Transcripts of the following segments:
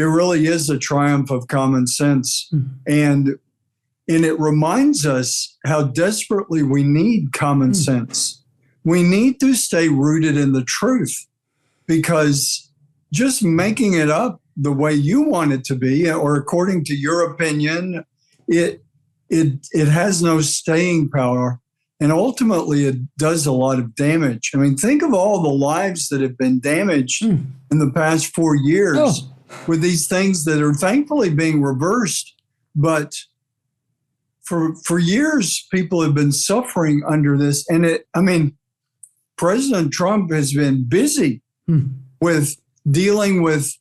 it really is a triumph of common sense. And it reminds us how desperately we need common sense. We need to stay rooted in the truth, because just making it up the way you want it to be, or according to your opinion, it has no staying power. And ultimately, it does a lot of damage. I mean, think of all the lives that have been damaged in the past 4 years with these things that are thankfully being reversed. But for years, people have been suffering under this. And President Trump has been busy with dealing with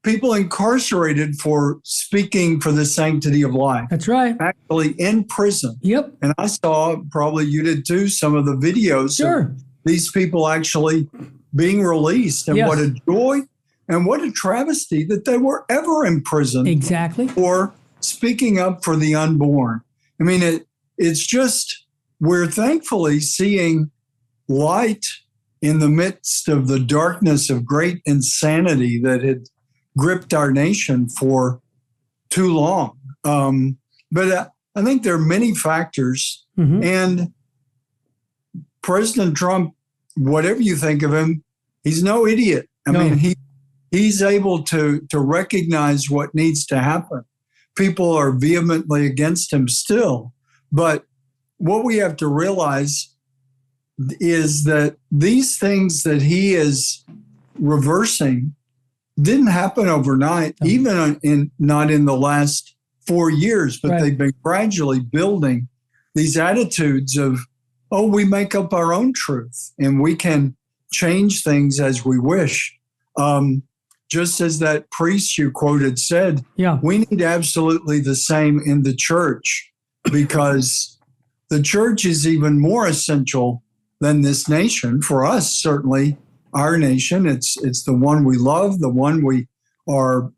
people incarcerated for speaking for the sanctity of life. That's right. Actually in prison. Yep. And I saw, probably you did too, some of the videos of these people actually being released. And what a joy and what a travesty that they were ever in prison. Exactly. For speaking up for the unborn. I mean, it's just, we're thankfully seeing light in the midst of the darkness of great insanity that had gripped our nation for too long. But I think there are many factors. And President Trump, whatever you think of him, he's no idiot. I mean, he's able to recognize what needs to happen. People are vehemently against him still. But what we have to realize is that these things that he is reversing didn't happen overnight, even not in the last 4 years, but they've been gradually building these attitudes of, we make up our own truth and we can change things as we wish. Just as that priest you quoted said, we need absolutely the same in the church, because the church is even more essential than this nation. For us, certainly, our nation, it's the one we love, the one we are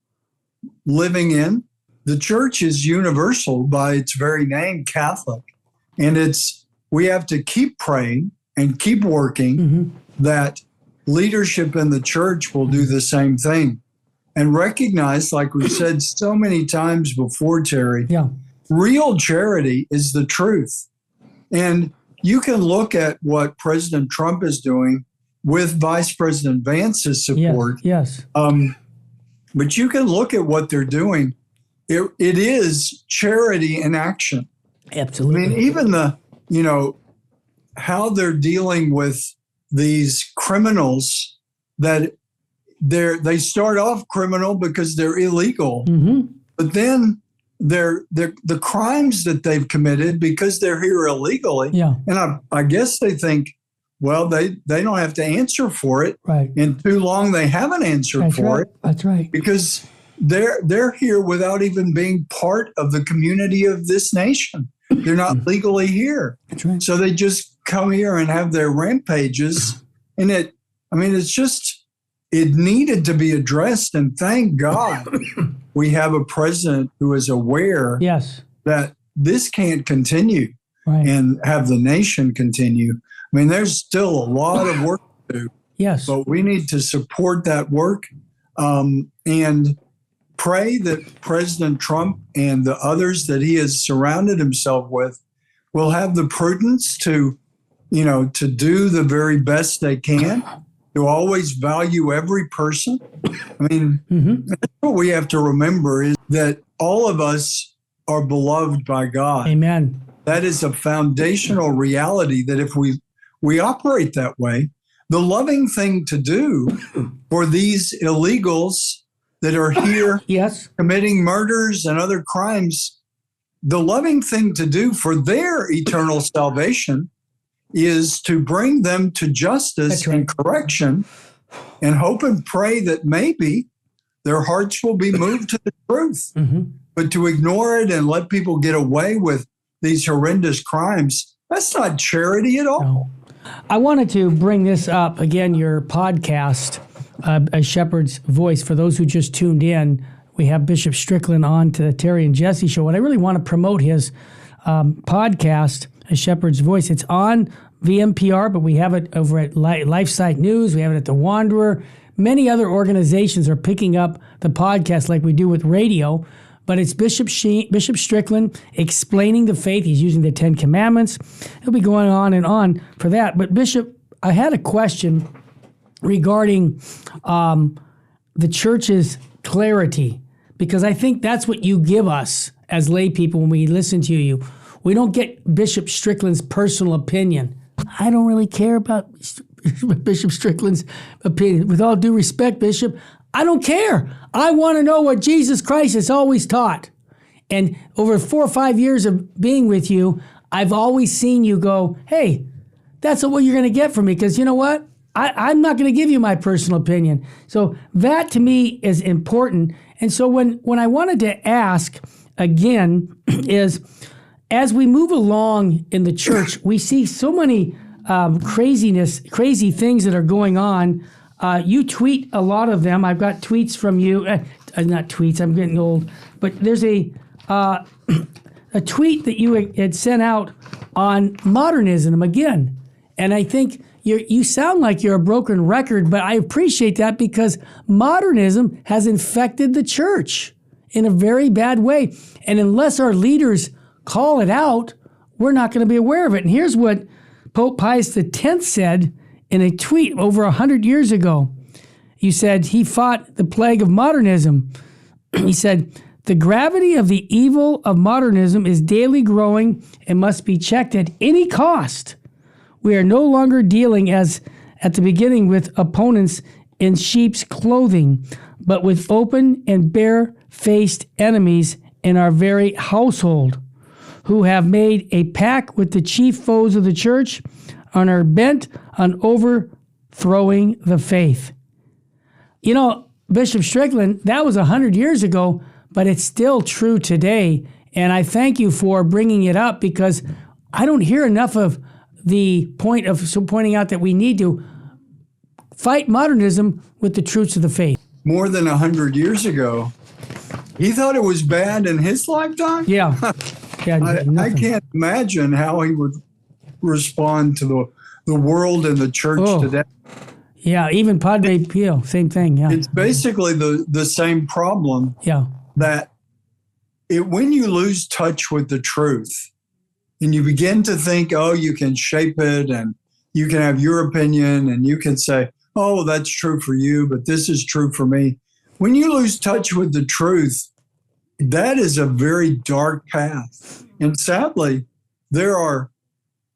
living in. The church is universal by its very name, Catholic. And we have to keep praying and keep working that leadership in the church will do the same thing. And recognize, like we've said so many times before, Terry, real charity is the truth. And you can look at what President Trump is doing with Vice President Vance's support. Yes. But you can look at what they're doing. It is charity in action. Absolutely. I mean, even how they're dealing with these criminals that they start off criminal because they're illegal, but then they're the crimes that they've committed because they're here illegally. And I guess they think, well, they don't have to answer for it. And too long they haven't answered for it. That's right. Because they're here without even being part of the community of this nation. They're not legally here. That's right. So they just come here and have their rampages. And it needed to be addressed. And thank God we have a president who is aware that this can't continue and have the nation continue. I mean, there's still a lot of work to do. But we need to support that work and pray that President Trump and the others that he has surrounded himself with will have the prudence to do the very best they can, to always value every person. I mean, that's what we have to remember, is that all of us are beloved by God. Amen. That is a foundational reality, that if we operate that way, the loving thing to do for these illegals that are here committing murders and other crimes, the loving thing to do for their eternal salvation is to bring them to justice and correction, and hope and pray that maybe their hearts will be moved to the truth. But to ignore it and let people get away with these horrendous crimes, that's not charity at all. No. I wanted to bring this up again, your podcast, A Shepherd's Voice. For those who just tuned in, we have Bishop Strickland on to the Terry and Jesse show. And I really want to promote his podcast, A Shepherd's Voice. It's on VMPR, but we have it over at LifeSite News. We have it at The Wanderer. many other organizations are picking up the podcast like we do with radio, but it's Bishop Strickland explaining the faith. He's using the 10 Commandments. He'll be going on and on for that. But Bishop, I had a question regarding the church's clarity, because I think that's what you give us as lay people when we listen to you. We don't get Bishop Strickland's personal opinion. I don't really care about Bishop Strickland's opinion. With all due respect, Bishop, I don't care. I want to know what Jesus Christ has always taught. And over 4 or 5 years of being with you, I've always seen you go, hey, that's what you're going to get from me, because you know what? I'm not going to give you my personal opinion. So that to me is important. And so when I wanted to ask again is, as we move along in the church, we see so many crazy things that are going on. You tweet a lot of them. I've got tweets from you. Not tweets, I'm getting old. But there's a tweet that you had sent out on modernism again. And I think you sound like you're a broken record, but I appreciate that, because modernism has infected the church in a very bad way. And unless our leaders call it out, we're not going to be aware of it. And here's what Pope Pius X said in a tweet over 100 years ago. He said he fought the plague of modernism. He said, the gravity of the evil of modernism is daily growing and must be checked at any cost. We are no longer dealing, as at the beginning, with opponents in sheep's clothing, but with open and bare-faced enemies in our very household, who have made a pact with the chief foes of the church and are bent on overthrowing the faith. You know, Bishop Strickland, that was 100 years ago, but it's still true today. And I thank you for bringing it up, because I don't hear enough of the point of pointing out that we need to fight modernism with the truths of the faith. More than 100 years ago, he thought it was bad in his lifetime? Yeah. I can't imagine how he would respond to the world and the church today. Yeah, even Padre Pio, same thing. Yeah, it's basically the same problem. Yeah, that when you lose touch with the truth, and you begin to think, oh, you can shape it, and you can have your opinion, and you can say, oh, that's true for you, but this is true for me. When you lose touch with the truth, that is a very dark path. And sadly, there are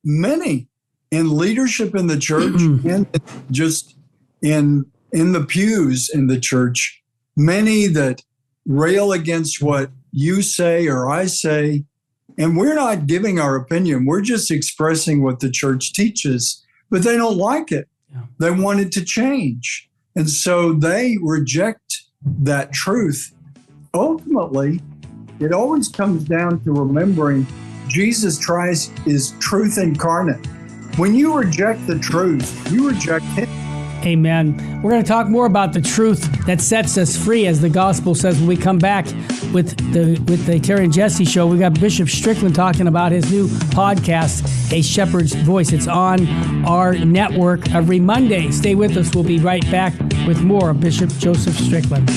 many in leadership in the church and just in the pews in the church, many that rail against what you say or I say. And we're not giving our opinion. We're just expressing what the church teaches, but they don't like it. Yeah. They want it to change. And so they reject that truth. Ultimately, it always comes down to remembering Jesus Christ is truth incarnate. When you reject the truth, you reject him. Amen. We're going to talk more about the truth that sets us free, as the gospel says, when we come back with the Terry and Jesse show. We got Bishop Strickland talking about his new podcast, A Shepherd's Voice. It's on our network every Monday. Stay with us. We'll be right back with more of Bishop Joseph Strickland.